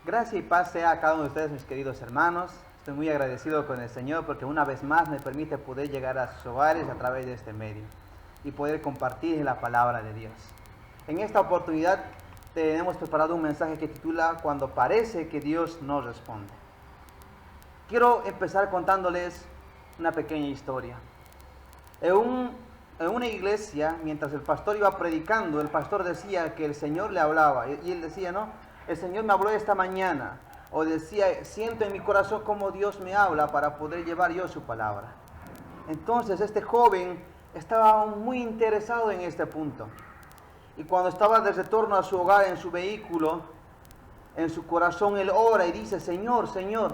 Gracia y paz sea a cada uno de ustedes, mis queridos hermanos. Estoy muy agradecido con el Señor porque una vez más me permite poder llegar a sus hogares a través de este medio y poder compartir la palabra de Dios. En esta oportunidad tenemos preparado un mensaje que titula Cuando parece que Dios no responde. Quiero empezar contándoles una pequeña historia. En una iglesia, mientras el pastor iba predicando, el pastor decía que el Señor le hablaba y él decía, no, el Señor me habló esta mañana, o decía, siento en mi corazón cómo Dios me habla para poder llevar yo su palabra. Entonces este joven estaba muy interesado en este punto, y cuando estaba de retorno a su hogar en su vehículo, en su corazón él ora y dice, Señor, Señor,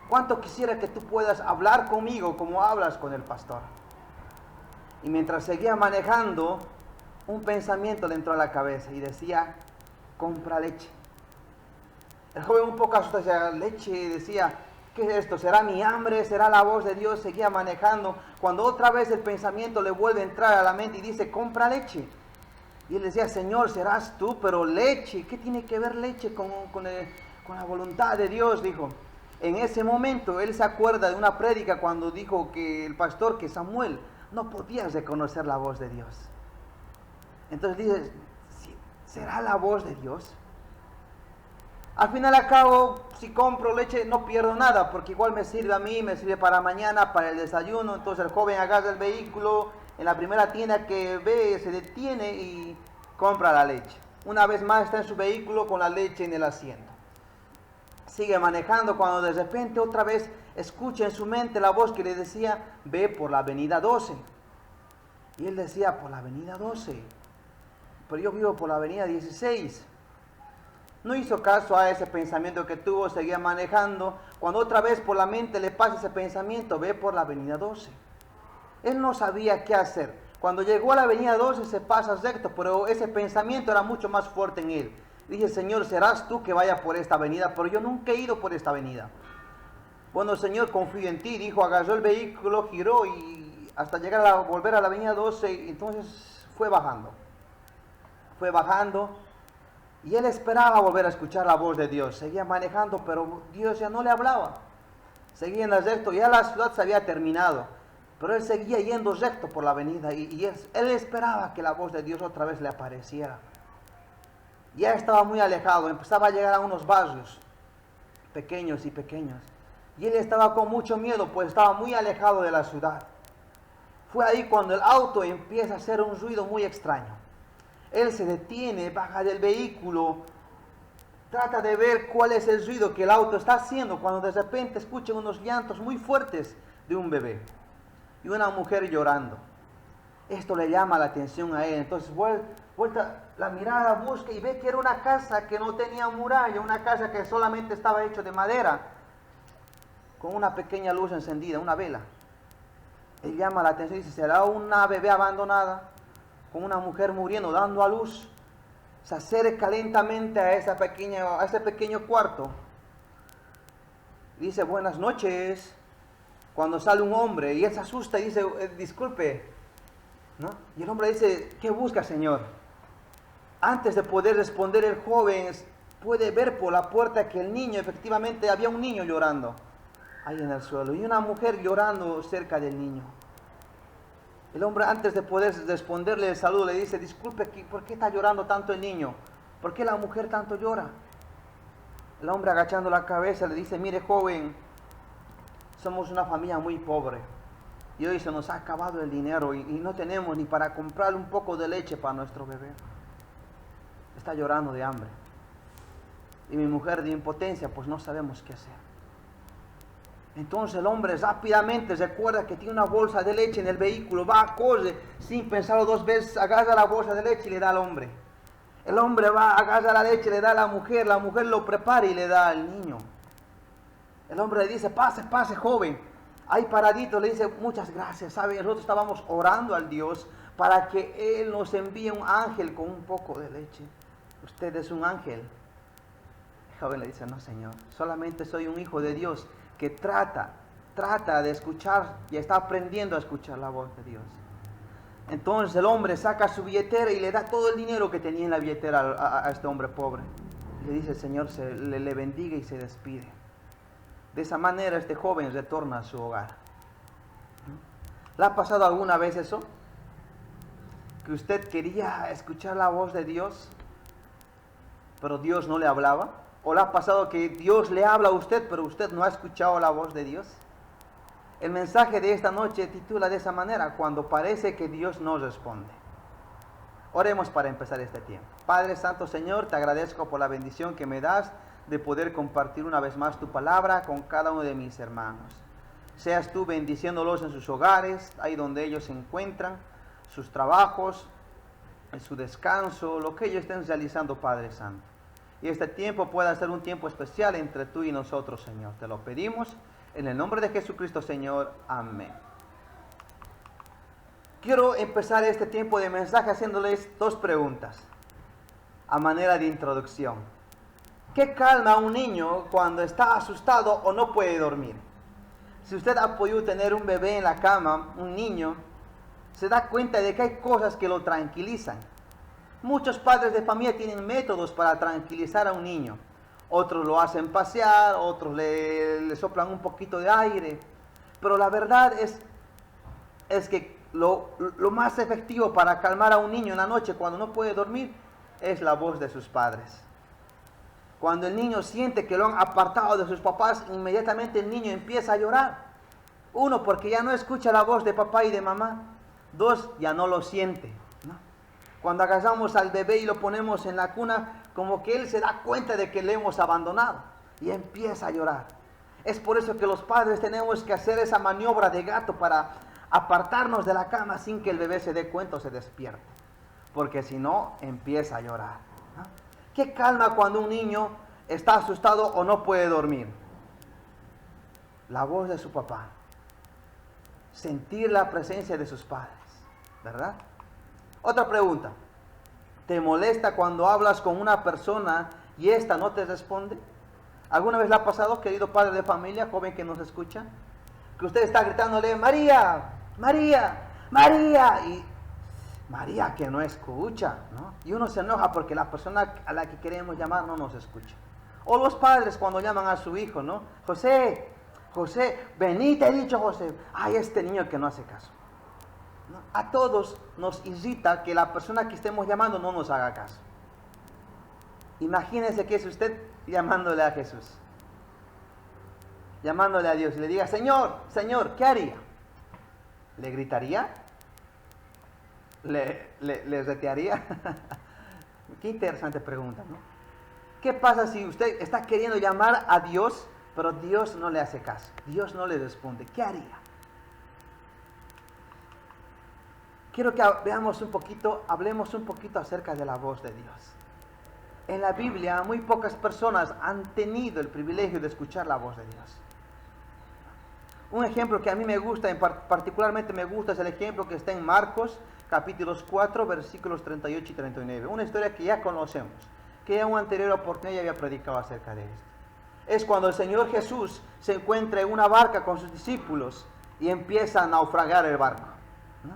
cuánto quisiera que tú puedas hablar conmigo como hablas con el pastor. Y mientras seguía manejando, un pensamiento le entró a la cabeza y decía, compra leche. El joven un poco asustado decía, leche, y decía, ¿qué es esto? ¿Será mi hambre? ¿Será la voz de Dios? Seguía manejando, cuando otra vez el pensamiento le vuelve a entrar a la mente y dice, compra leche. Y él decía, Señor, serás tú, pero leche, ¿qué tiene que ver leche con la voluntad de Dios? Dijo. En ese momento él se acuerda de una prédica cuando dijo que el pastor, que Samuel, no podía reconocer la voz de Dios. Entonces dice, ¿será la voz de Dios? Al final al cabo, si compro leche no pierdo nada, porque igual me sirve a mí, me sirve para mañana, para el desayuno. Entonces el joven agarra el vehículo, en la primera tienda que ve, se detiene y compra la leche. Una vez más está en su vehículo con la leche en el asiento. Sigue manejando cuando de repente otra vez escucha en su mente la voz que le decía, ve por la avenida 12. Y él decía, por la avenida 12, pero yo vivo por la avenida 16. No hizo caso a ese pensamiento que tuvo, seguía manejando. Cuando otra vez por la mente le pasa ese pensamiento, ve por la avenida 12. Él no sabía qué hacer. Cuando llegó a la avenida 12 se pasa recto, pero ese pensamiento era mucho más fuerte en él. Dije, Señor, serás tú que vaya por esta avenida, pero yo nunca he ido por esta avenida. Bueno, Señor, confío en ti, dijo, agarró el vehículo, giró y hasta llegar a volver a la avenida 12, entonces fue bajando. Fue bajando y él esperaba volver a escuchar la voz de Dios. Seguía manejando, pero Dios ya no le hablaba. Seguía en el recto, ya la ciudad se había terminado, pero él seguía yendo recto por la avenida y él esperaba que la voz de Dios otra vez le apareciera. Ya estaba muy alejado, empezaba a llegar a unos barrios pequeños y pequeños. Y él estaba con mucho miedo, pues estaba muy alejado de la ciudad. Fue ahí cuando el auto empieza a hacer un ruido muy extraño. Él se detiene, baja del vehículo, trata de ver cuál es el ruido que el auto está haciendo, cuando de repente escucha unos llantos muy fuertes de un bebé y una mujer llorando. Esto le llama la atención a él, entonces vuelta la mirada, busca y ve que era una casa que no tenía muralla, una casa que solamente estaba hecha de madera, con una pequeña luz encendida, una vela. Él llama la atención y dice, ¿será una bebé abandonada? Con una mujer muriendo, dando a luz. Se acerca lentamente a ese pequeño cuarto. Dice, buenas noches. Cuando sale un hombre y él se asusta y dice, disculpe, ¿no? Y el hombre dice, ¿qué busca, Señor? Antes de poder responder, el joven puede ver por la puerta que el niño, efectivamente había un niño llorando ahí en el suelo y una mujer llorando cerca del niño. El hombre, antes de poder responderle el saludo, le dice, disculpe, ¿por qué está llorando tanto el niño? ¿Por qué la mujer tanto llora? El hombre, agachando la cabeza, le dice, mire, joven, somos una familia muy pobre y hoy se nos ha acabado el dinero y no tenemos ni para comprar un poco de leche para nuestro bebé. Está llorando de hambre. Y mi mujer de impotencia, pues no sabemos qué hacer. Entonces el hombre rápidamente recuerda que tiene una bolsa de leche en el vehículo, va, corre, sin pensarlo dos veces, agarra la bolsa de leche y le da al hombre. El hombre va, agarra la leche, le da a la mujer lo prepara y le da al niño. El hombre le dice, pase, pase, joven. Ahí paradito le dice, muchas gracias, ¿sabe? Nosotros estábamos orando al Dios para que Él nos envíe un ángel con un poco de leche. Usted es un ángel. El joven le dice, no, Señor, solamente soy un hijo de Dios que trata de escuchar y está aprendiendo a escuchar la voz de Dios. Entonces el hombre saca su billetera y le da todo el dinero que tenía en la billetera a este hombre pobre. Le dice el Señor, le bendiga y se despide. De esa manera este joven retorna a su hogar. ¿Le ha pasado alguna vez eso? Que usted quería escuchar la voz de Dios, pero Dios no le hablaba. ¿O le ha pasado que Dios le habla a usted, pero usted no ha escuchado la voz de Dios? El mensaje de esta noche titula de esa manera: cuando parece que Dios no responde. Oremos para empezar este tiempo. Padre Santo, Señor, te agradezco por la bendición que me das de poder compartir una vez más tu palabra con cada uno de mis hermanos. Seas tú bendiciéndolos en sus hogares, ahí donde ellos se encuentran, sus trabajos, en su descanso, lo que ellos estén realizando, Padre Santo. Y este tiempo pueda ser un tiempo especial entre tú y nosotros, Señor. Te lo pedimos en el nombre de Jesucristo, Señor. Amén. Quiero empezar este tiempo de mensaje haciéndoles dos preguntas a manera de introducción. ¿Qué calma a un niño cuando está asustado o no puede dormir? Si usted ha podido tener un bebé en la cama, un niño, se da cuenta de que hay cosas que lo tranquilizan. Muchos padres de familia tienen métodos para tranquilizar a un niño. Otros lo hacen pasear, otros le soplan un poquito de aire. Pero la verdad es que lo más efectivo para calmar a un niño en la noche cuando no puede dormir es la voz de sus padres. Cuando el niño siente que lo han apartado de sus papás, inmediatamente el niño empieza a llorar. Uno, porque ya no escucha la voz de papá y de mamá. Dos, ya no lo siente, ¿no? Cuando agarramos al bebé y lo ponemos en la cuna, como que él se da cuenta de que le hemos abandonado y empieza a llorar. Es por eso que los padres tenemos que hacer esa maniobra de gato para apartarnos de la cama sin que el bebé se dé cuenta o se despierte, porque si no, empieza a llorar, ¿no? ¿Qué calma cuando un niño está asustado o no puede dormir? La voz de su papá, sentir la presencia de sus padres, ¿verdad? Otra pregunta: ¿te molesta cuando hablas con una persona y ésta no te responde? ¿Alguna vez le ha pasado, querido padre de familia, joven que nos escucha, que usted está gritándole María, María, María, y María que no escucha, ¿no? Y uno se enoja porque la persona a la que queremos llamar no nos escucha? O los padres cuando llaman a su hijo, ¿no? José, José, vení, te he dicho, José. Ay, este niño que no hace caso, ¿no? A todos nos irrita que la persona que estemos llamando no nos haga caso. Imagínese que es usted llamándole a Jesús, llamándole a Dios, y le diga, Señor, Señor, ¿qué haría? ¿Le gritaría? ¿Le retearía? Qué interesante pregunta, ¿no? ¿Qué pasa si usted está queriendo llamar a Dios, pero Dios no le hace caso? Dios no le responde. ¿Qué haría? Quiero que hablemos un poquito acerca de la voz de Dios. En la Biblia, muy pocas personas han tenido el privilegio de escuchar la voz de Dios. Un ejemplo que a mí me gusta, particularmente me gusta, es el ejemplo que está en Marcos, capítulos 4, versículos 38 y 39. Una historia que ya conocemos, que en una anterior oportunidad ya había predicado acerca de esto. Es cuando el Señor Jesús se encuentra en una barca con sus discípulos y empieza a naufragar el barco, ¿no?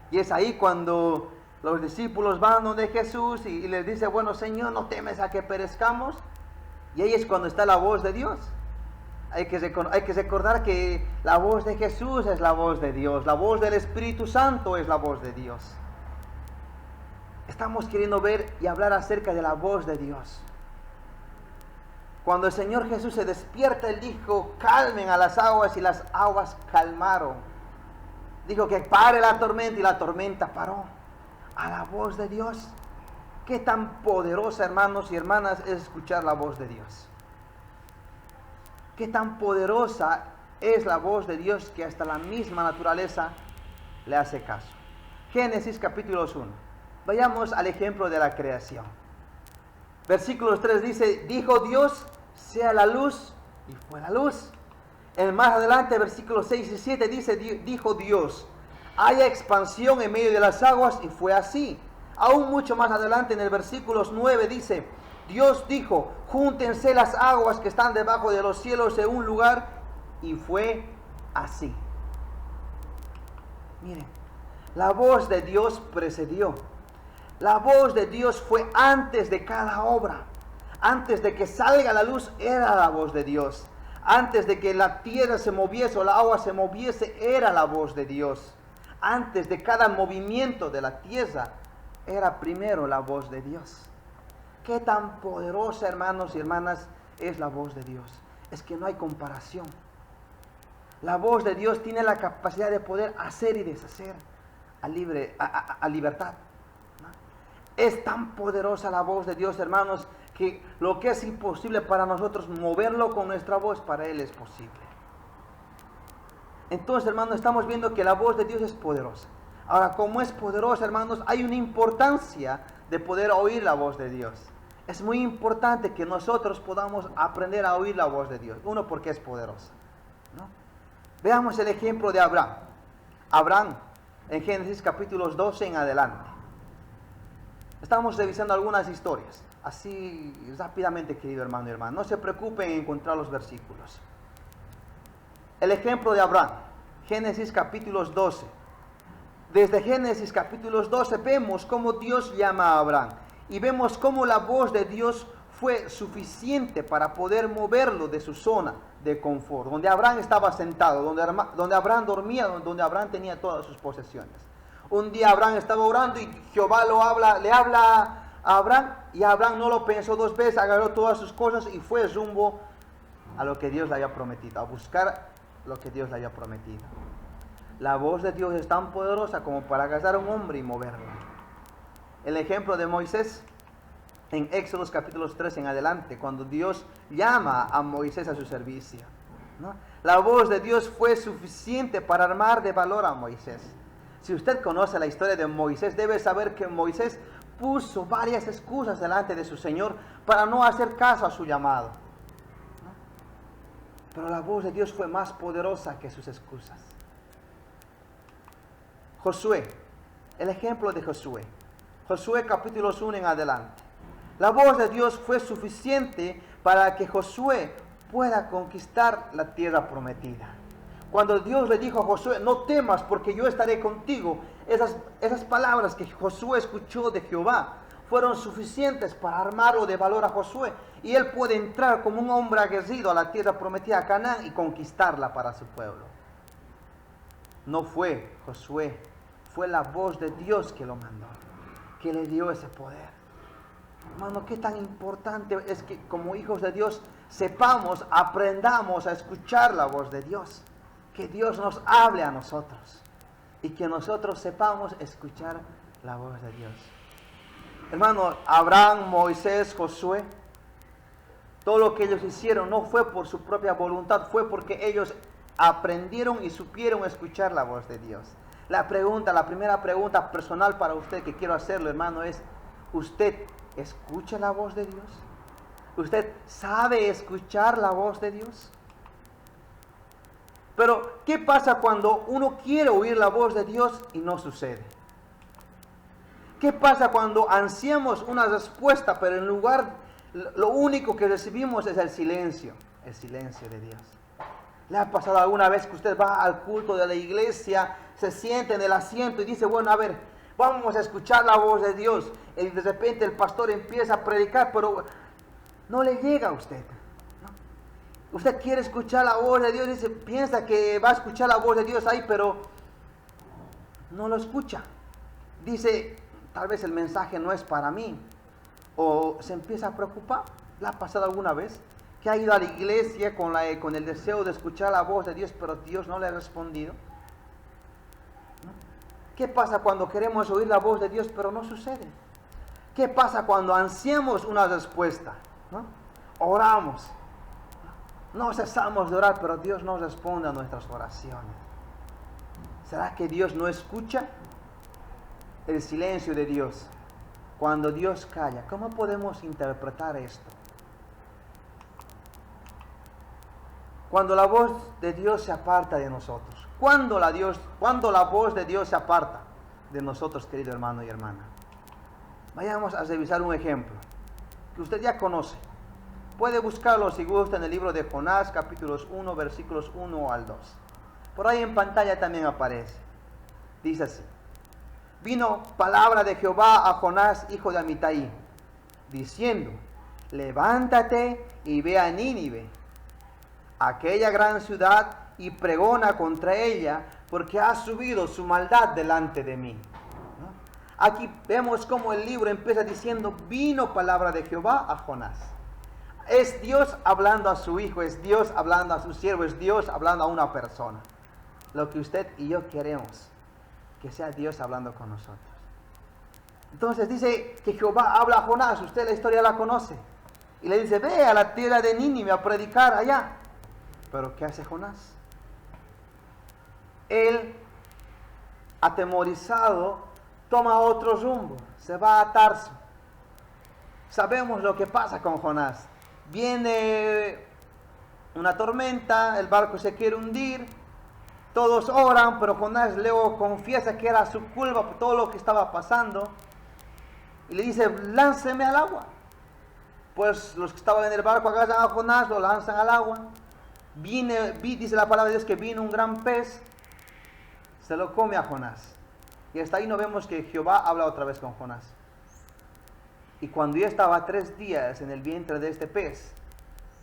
Y es ahí cuando los discípulos van donde Jesús y les dice, bueno, Señor, ¿no temes a que perezcamos? Y ahí es cuando está la voz de Dios. Hay que recordar que la voz de Jesús es la voz de Dios. La voz del Espíritu Santo es la voz de Dios. Estamos queriendo ver y hablar acerca de la voz de Dios. Cuando el Señor Jesús se despierta, Él dijo, calmen a las aguas, y las aguas calmaron. Dijo que pare la tormenta, y la tormenta paró. A la voz de Dios. Qué tan poderosa, hermanos y hermanas, es escuchar la voz de Dios. Qué tan poderosa es la voz de Dios que hasta la misma naturaleza le hace caso. Génesis capítulo 1. Vayamos al ejemplo de la creación. Versículos 3 dice, dijo Dios, sea la luz, y fue la luz. Más adelante, versículos 6 y 7 dice, dijo Dios, haya expansión en medio de las aguas, y fue así. Aún mucho más adelante, en el versículos 9 dice, Dios dijo, júntense las aguas que están debajo de los cielos en un lugar, y fue así. Miren, la voz de Dios precedió. La voz de Dios fue antes de cada obra. Antes de que salga la luz era la voz de Dios. Antes de que la tierra se moviese o la agua se moviese era la voz de Dios. Antes de cada movimiento de la tierra era primero la voz de Dios. Qué tan poderosa, hermanos y hermanas, es la voz de Dios. Es que no hay comparación. La voz de Dios tiene la capacidad de poder hacer y deshacer a libertad. Es tan poderosa la voz de Dios, hermanos, que lo que es imposible para nosotros moverlo con nuestra voz, para Él es posible. Entonces, hermanos, estamos viendo que la voz de Dios es poderosa. Ahora, como es poderosa, hermanos, hay una importancia de poder oír la voz de Dios. Es muy importante que nosotros podamos aprender a oír la voz de Dios. Uno, porque es poderosa, ¿no? Veamos el ejemplo de Abraham. Abraham, en Génesis capítulos 12 en adelante. Estamos revisando algunas historias, así rápidamente, querido hermano y hermana. No se preocupen en encontrar los versículos. El ejemplo de Abraham, Génesis capítulos 12. Desde Génesis capítulos 12 vemos cómo Dios llama a Abraham. Y vemos cómo la voz de Dios fue suficiente para poder moverlo de su zona de confort, donde Abraham estaba sentado, donde Abraham dormía, donde Abraham tenía todas sus posesiones. Un día Abraham estaba orando y Jehová le habla a Abraham, y Abraham no lo pensó dos veces, agarró todas sus cosas y fue rumbo a lo que Dios le había prometido, a buscar lo que Dios le había prometido. La voz de Dios es tan poderosa como para agarrar a un hombre y moverlo. El ejemplo de Moisés en Éxodo capítulos 3 en adelante, cuando Dios llama a Moisés a su servicio, ¿no? La voz de Dios fue suficiente para armar de valor a Moisés. Si usted conoce la historia de Moisés, debe saber que Moisés puso varias excusas delante de su Señor para no hacer caso a su llamado, ¿no? Pero la voz de Dios fue más poderosa que sus excusas. Josué, el ejemplo de Josué. Josué capítulos 1 en adelante. La voz de Dios fue suficiente para que Josué pueda conquistar la tierra prometida. Cuando Dios le dijo a Josué, no temas porque yo estaré contigo, esas palabras que Josué escuchó de Jehová fueron suficientes para armarlo de valor a Josué. Y él puede entrar como un hombre aguerrido a la tierra prometida, a Canaán, y conquistarla para su pueblo. No fue Josué, fue la voz de Dios que lo mandó, que le dio ese poder. Hermano, qué tan importante es que como hijos de Dios sepamos, aprendamos a escuchar la voz de Dios. Que Dios nos hable a nosotros y que nosotros sepamos escuchar la voz de Dios. Hermano, Abraham, Moisés, Josué, todo lo que ellos hicieron no fue por su propia voluntad, fue porque ellos aprendieron y supieron escuchar la voz de Dios. La primera pregunta personal para usted que quiero hacerlo, hermano, es: ¿usted escucha la voz de Dios? ¿Usted sabe escuchar la voz de Dios? Pero, ¿qué pasa cuando uno quiere oír la voz de Dios y no sucede? ¿Qué pasa cuando ansiamos una respuesta, pero en lugar, lo único que recibimos es el silencio de Dios? ¿Le ha pasado alguna vez que usted va al culto de la iglesia, se siente en el asiento y dice, bueno, a ver, vamos a escuchar la voz de Dios? Y de repente el pastor empieza a predicar, pero no le llega a usted, ¿no? Usted quiere escuchar la voz de Dios, piensa que va a escuchar la voz de Dios ahí, pero no lo escucha. Dice, tal vez el mensaje no es para mí. O se empieza a preocupar. ¿Le ha pasado alguna vez que ha ido a la iglesia con el deseo de escuchar la voz de Dios, pero Dios no le ha respondido? ¿No? ¿Qué pasa cuando queremos oír la voz de Dios, pero no sucede? ¿Qué pasa cuando ansiamos una respuesta? ¿No? Oramos. No cesamos de orar, pero Dios no responde a nuestras oraciones. ¿Será que Dios no escucha? El silencio de Dios. Cuando Dios calla, ¿cómo podemos interpretar esto? Cuando la voz de Dios se aparta de nosotros. Cuando la voz de Dios se aparta de nosotros, querido hermano y hermana. Vayamos a revisar un ejemplo que usted ya conoce. Puede buscarlo si gusta en el libro de Jonás, capítulos 1, versículos 1 al 2. Por ahí en pantalla también aparece. Dice así: vino palabra de Jehová a Jonás, hijo de Amitai, diciendo: levántate y ve a Nínive, aquella gran ciudad, y pregona contra ella, porque ha subido su maldad delante de mí. ¿No? Aquí vemos cómo el libro empieza diciendo, vino palabra de Jehová a Jonás. Es Dios hablando a su hijo, es Dios hablando a su siervo, es Dios hablando a una persona. Lo que usted y yo queremos, que sea Dios hablando con nosotros. Entonces dice que Jehová habla a Jonás, usted la historia la conoce. Y le dice, ve a la tierra de Nínive a predicar allá. Pero ¿qué hace Jonás? Él, atemorizado, toma otro rumbo, se va a Tarso. Sabemos lo que pasa con Jonás. Viene una tormenta, el barco se quiere hundir, todos oran, pero Jonás luego confiesa que era su culpa por todo lo que estaba pasando. Y le dice, lánceme al agua. Pues los que estaban en el barco agarran a Jonás, lo lanzan al agua. Dice la palabra de Dios que vino un gran pez, se lo come a Jonás. Y hasta ahí no vemos que Jehová habla otra vez con Jonás. Y cuando ya estaba 3 días en el vientre de este pez,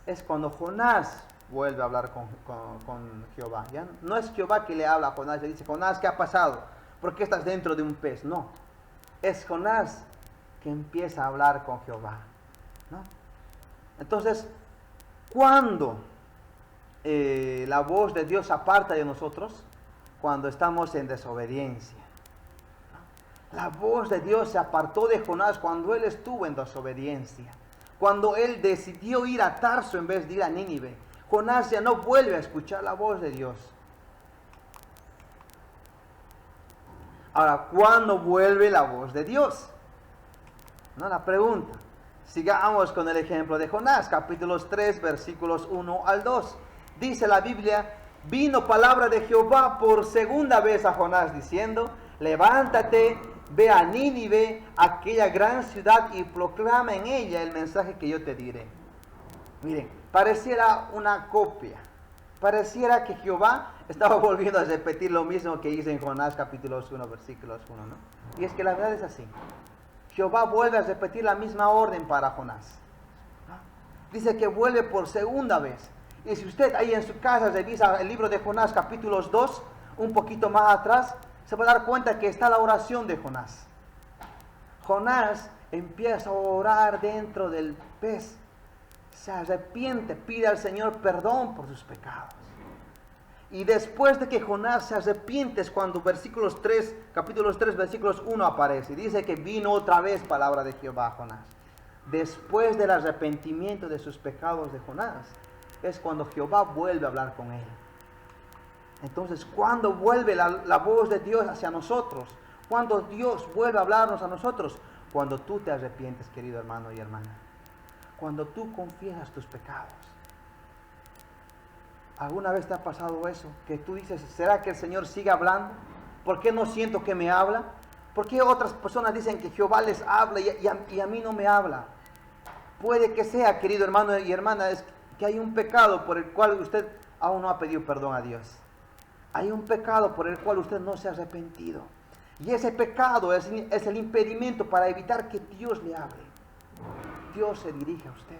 es cuando Jonás vuelve a hablar con Jehová. ¿Ya? No es Jehová que le habla a Jonás, le dice, Jonás, ¿qué ha pasado? ¿Por qué estás dentro de un pez? No, es Jonás que empieza a hablar con Jehová, ¿no? Entonces, cuando la voz de Dios se aparta de nosotros, cuando estamos en desobediencia. La voz de Dios se apartó de Jonás cuando él estuvo en desobediencia. Cuando él decidió ir a Tarso en vez de ir a Nínive. Jonás ya no vuelve a escuchar la voz de Dios. Ahora, ¿cuándo vuelve la voz de Dios? No, la pregunta. Sigamos con el ejemplo de Jonás, capítulos 3, versículos 1 al 2. Dice la Biblia, vino palabra de Jehová por segunda vez a Jonás diciendo, levántate, ve a Nínive, aquella gran ciudad, y proclama en ella el mensaje que yo te diré. Miren, pareciera una copia. Pareciera que Jehová estaba volviendo a repetir lo mismo que hizo en Jonás capítulos 1, versículos 1, ¿no? Y es que la verdad es así. Jehová vuelve a repetir la misma orden para Jonás. Dice que vuelve por segunda vez. Y si usted ahí en su casa revisa el libro de Jonás capítulos 2, un poquito más atrás, se va a dar cuenta que está la oración de Jonás. Jonás empieza a orar dentro del pez. Se arrepiente, pide al Señor perdón por sus pecados. Y después de que Jonás se arrepiente es cuando capítulos 3, versículos 1 aparece. Dice que vino otra vez palabra de Jehová a Jonás. Después del arrepentimiento de sus pecados de Jonás, es cuando Jehová vuelve a hablar con él. Entonces, ¿cuándo vuelve la voz de Dios hacia nosotros? ¿Cuándo Dios vuelve a hablarnos a nosotros? Cuando tú te arrepientes, querido hermano y hermana. Cuando tú confiesas tus pecados. ¿Alguna vez te ha pasado eso? Que tú dices, ¿será que el Señor sigue hablando? ¿Por qué no siento que me habla? ¿Por qué otras personas dicen que Jehová les habla y a mí no me habla? Puede que sea, querido hermano y hermana, es que hay un pecado por el cual usted aún no ha pedido perdón a Dios. Hay un pecado por el cual usted no se ha arrepentido. Y ese pecado es el impedimento para evitar que Dios le hable. Dios se dirige a usted.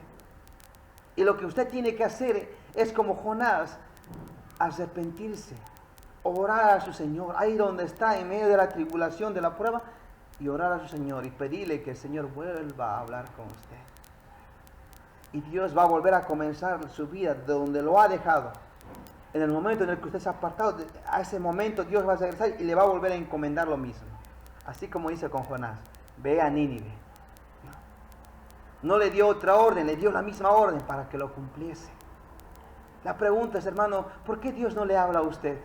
Y lo que usted tiene que hacer es como Jonás, arrepentirse, orar a su Señor, ahí donde está, en medio de la tribulación, de la prueba, y orar a su Señor y pedirle que el Señor vuelva a hablar con usted. Y Dios va a volver a comenzar su vida de donde lo ha dejado. En el momento en el que usted se ha apartado, a ese momento Dios va a regresar y le va a volver a encomendar lo mismo. Así como dice con Jonás, ve a Nínive. No le dio otra orden, le dio la misma orden para que lo cumpliese. La pregunta es, hermano, ¿por qué Dios no le habla a usted?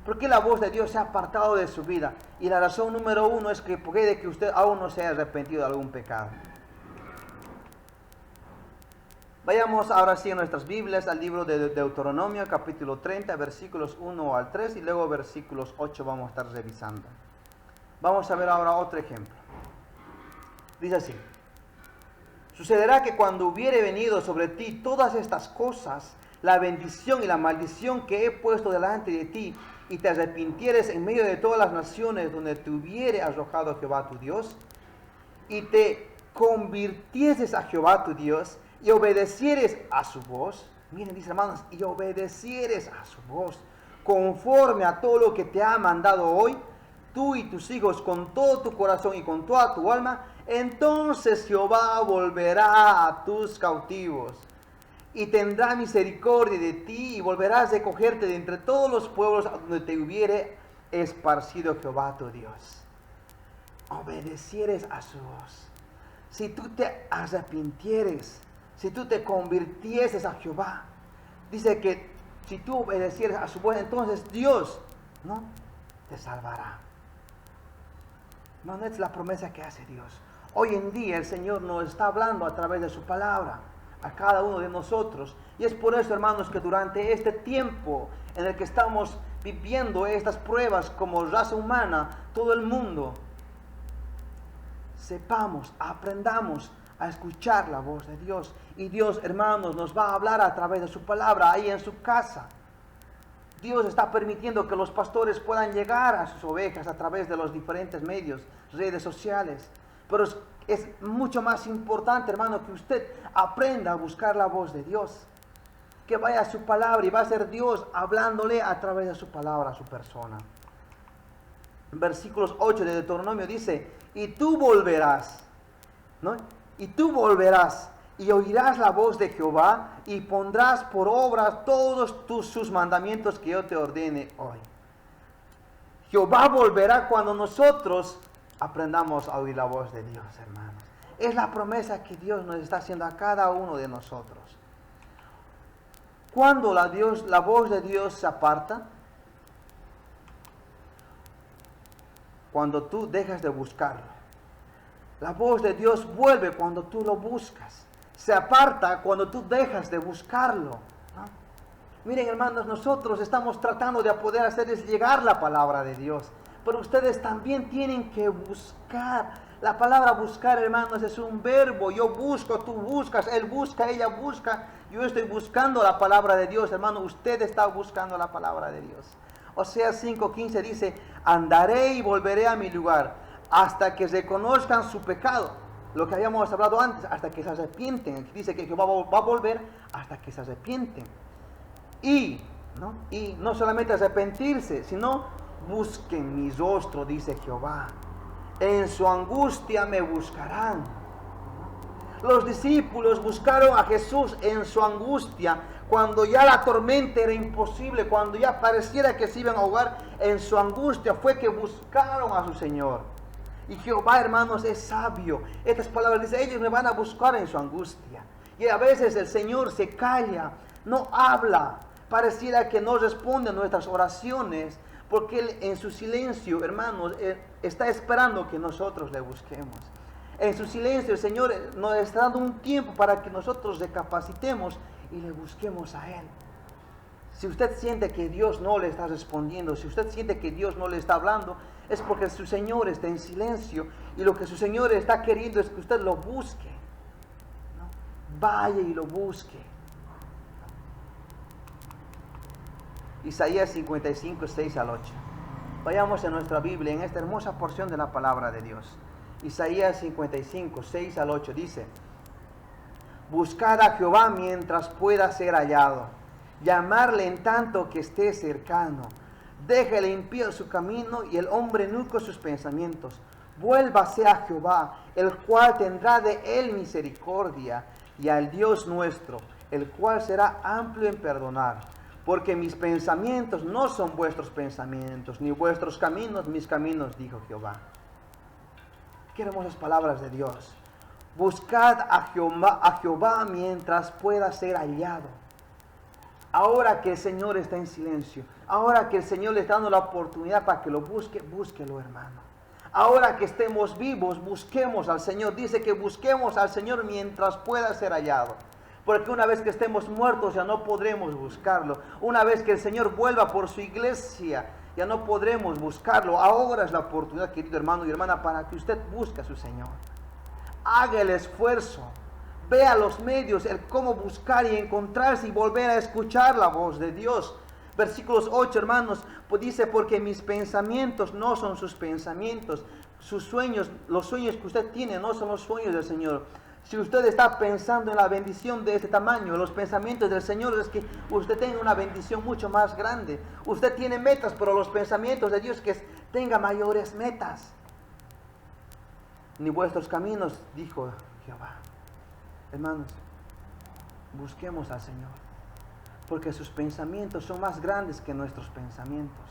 ¿Por qué la voz de Dios se ha apartado de su vida? Y la razón número 1 es que puede que usted aún no se haya arrepentido de algún pecado. Vayamos ahora sí en nuestras Biblias al libro de Deuteronomio, capítulo 30, versículos 1 al 3 y luego versículos 8 vamos a estar revisando. Vamos a ver ahora otro ejemplo. Dice así. Sucederá que cuando hubiere venido sobre ti todas estas cosas, la bendición y la maldición que he puesto delante de ti, y te arrepintieres en medio de todas las naciones donde te hubiere arrojado Jehová tu Dios, y te convirtieses a Jehová tu Dios y obedecieres a su voz, miren, dice hermanos, y obedecieres a su voz, conforme a todo lo que te ha mandado hoy, tú y tus hijos con todo tu corazón y con toda tu alma, entonces Jehová volverá a tus cautivos y tendrá misericordia de ti y volverás a cogerte de entre todos los pueblos a donde te hubiere esparcido Jehová tu Dios. Obedecieres a su voz. Si tú te arrepintieres, si tú te convirtieses a Jehová, dice que si tú obedecieres a su voz, entonces Dios, ¿no?, te salvará. No es la promesa que hace Dios. Hoy en día el Señor nos está hablando a través de su palabra a cada uno de nosotros. Y es por eso, hermanos, que durante este tiempo en el que estamos viviendo estas pruebas como raza humana, todo el mundo, sepamos, aprendamos a escuchar la voz de Dios. Y Dios, hermanos, nos va a hablar a través de su palabra ahí en su casa. Dios está permitiendo que los pastores puedan llegar a sus ovejas a través de los diferentes medios, redes sociales. Pero es mucho más importante, hermano, que usted aprenda a buscar la voz de Dios. Que vaya a su palabra y va a ser Dios hablándole a través de su palabra a su persona. Versículos 8 de Deuteronomio dice, y tú volverás, ¿no? Y tú volverás y oirás la voz de Jehová y pondrás por obra todos sus mandamientos que yo te ordene hoy. Jehová volverá cuando nosotros aprendamos a oír la voz de Dios, hermanos. Es la promesa que Dios nos está haciendo a cada uno de nosotros. Cuando la voz de Dios se aparta, cuando tú dejas de buscarlo. La voz de Dios vuelve cuando tú lo buscas. Se aparta cuando tú dejas de buscarlo, ¿no? Miren, hermanos, nosotros estamos tratando de poder hacerles llegar la palabra de Dios. Pero ustedes también tienen que buscar. La palabra buscar, hermanos, es un verbo. Yo busco, tú buscas, él busca, ella busca. Yo estoy buscando la palabra de Dios, hermano. Usted está buscando la palabra de Dios. Oseas 5:15 dice, andaré y volveré a mi lugar hasta que reconozcan su pecado. Lo que habíamos hablado antes, hasta que se arrepienten. Aquí dice que Jehová va a volver hasta que se arrepienten. Y no solamente arrepentirse, sino busquen mi rostro, dice Jehová. En su angustia me buscarán. Los discípulos buscaron a Jesús en su angustia, cuando ya la tormenta era imposible, cuando ya pareciera que se iban a ahogar. En su angustia fue que buscaron a su Señor. Y Jehová, hermanos, es sabio. Estas palabras dice, ellos me van a buscar en su angustia. Y a veces el Señor se calla, no habla, pareciera que no responde a nuestras oraciones, porque Él en su silencio, hermanos, está esperando que nosotros le busquemos. En su silencio el Señor nos está dando un tiempo para que nosotros recapacitemos y le busquemos a Él. Si usted siente que Dios no le está respondiendo, si usted siente que Dios no le está hablando, es porque su Señor está en silencio y lo que su Señor está queriendo es que usted lo busque, ¿no? Vaya y lo busque. Isaías 55, 6 al 8. Vayamos a nuestra Biblia en esta hermosa porción de la palabra de Dios. Isaías 55, 6 al 8 dice, buscad a Jehová mientras pueda ser hallado, llamarle en tanto que esté cercano. Deje el impío su camino y el hombre nuco sus pensamientos. Vuélvase a Jehová, el cual tendrá de él misericordia, y al Dios nuestro, el cual será amplio en perdonar. Porque mis pensamientos no son vuestros pensamientos, ni vuestros caminos mis caminos, dijo Jehová. Qué hermosas palabras de Dios. Buscad a Jehová mientras pueda ser hallado. Ahora que el Señor está en silencio, ahora que el Señor le está dando la oportunidad para que lo busque, búsquelo, hermano. Ahora que estemos vivos, busquemos al Señor. Dice que busquemos al Señor mientras pueda ser hallado. Porque una vez que estemos muertos ya no podremos buscarlo. Una vez que el Señor vuelva por su iglesia, ya no podremos buscarlo. Ahora es la oportunidad, querido hermano y hermana, para que usted busque a su Señor. Haga el esfuerzo. Vea los medios, el cómo buscar y encontrarse y volver a escuchar la voz de Dios. Versículos 8, hermanos, pues dice, porque mis pensamientos no son sus pensamientos, sus sueños, los sueños que usted tiene no son los sueños del Señor. Si usted está pensando en la bendición de este tamaño, los pensamientos del Señor es que usted tenga una bendición mucho más grande. Usted tiene metas, pero los pensamientos de Dios es que tenga mayores metas. Ni vuestros caminos, dijo Jehová. Hermanos, busquemos al Señor, porque sus pensamientos son más grandes que nuestros pensamientos.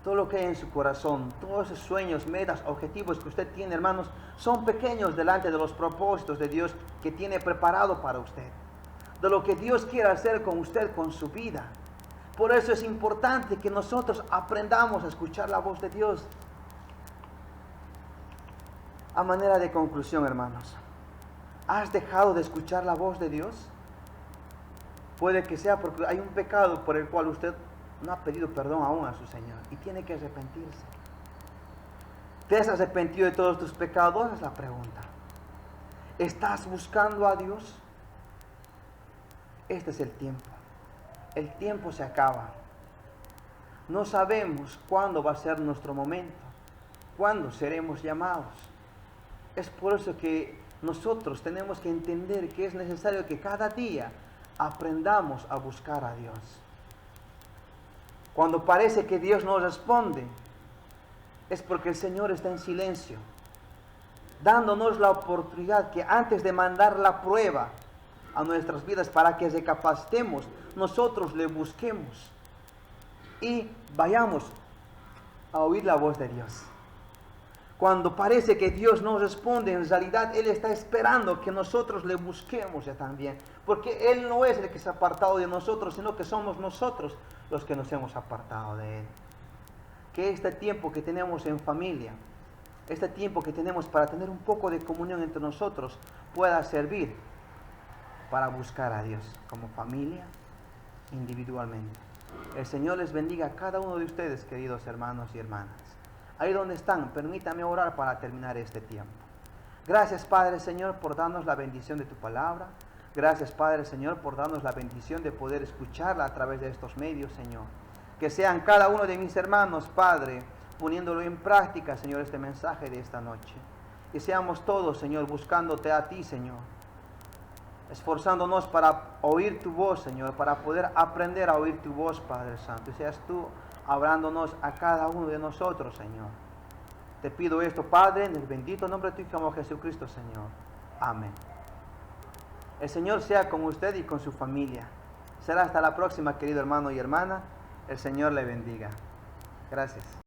Todo lo que hay en su corazón, todos esos sueños, metas, objetivos que usted tiene, hermanos, son pequeños delante de los propósitos de Dios que tiene preparado para usted. De lo que Dios quiere hacer con usted, con su vida. Por eso es importante que nosotros aprendamos a escuchar la voz de Dios. A manera de conclusión, hermanos, ¿has dejado de escuchar la voz de Dios? Puede que sea porque hay un pecado por el cual usted no ha pedido perdón aún a su Señor y tiene que arrepentirse. ¿Te has arrepentido de todos tus pecados? Es la pregunta. ¿Estás buscando a Dios? Este es el tiempo. El tiempo se acaba. No sabemos cuándo va a ser nuestro momento, cuándo seremos llamados. Es por eso que nosotros tenemos que entender que es necesario que cada día aprendamos a buscar a Dios. Cuando parece que Dios no responde, es porque el Señor está en silencio, dándonos la oportunidad que antes de mandar la prueba a nuestras vidas para que recapacitemos, nosotros le busquemos y vayamos a oír la voz de Dios. Cuando parece que Dios no responde, en realidad Él está esperando que nosotros le busquemos ya también. Porque Él no es el que se ha apartado de nosotros, sino que somos nosotros los que nos hemos apartado de Él. Que este tiempo que tenemos en familia, este tiempo que tenemos para tener un poco de comunión entre nosotros, pueda servir para buscar a Dios como familia, individualmente. El Señor les bendiga a cada uno de ustedes, queridos hermanos y hermanas. Ahí donde están, permítame orar para terminar este tiempo. Gracias, Padre Señor, por darnos la bendición de tu palabra. Gracias, Padre Señor, por darnos la bendición de poder escucharla a través de estos medios, Señor. Que sean cada uno de mis hermanos, Padre, poniéndolo en práctica, Señor, este mensaje de esta noche. Y seamos todos, Señor, buscándote a ti, Señor. Esforzándonos para oír tu voz, Señor, para poder aprender a oír tu voz, Padre Santo. Y seas tú hablándonos a cada uno de nosotros, Señor. Te pido esto, Padre, en el bendito nombre de tu Hijo Jesucristo, Señor. Amén. El Señor sea con usted y con su familia. Será hasta la próxima, querido hermano y hermana. El Señor le bendiga. Gracias.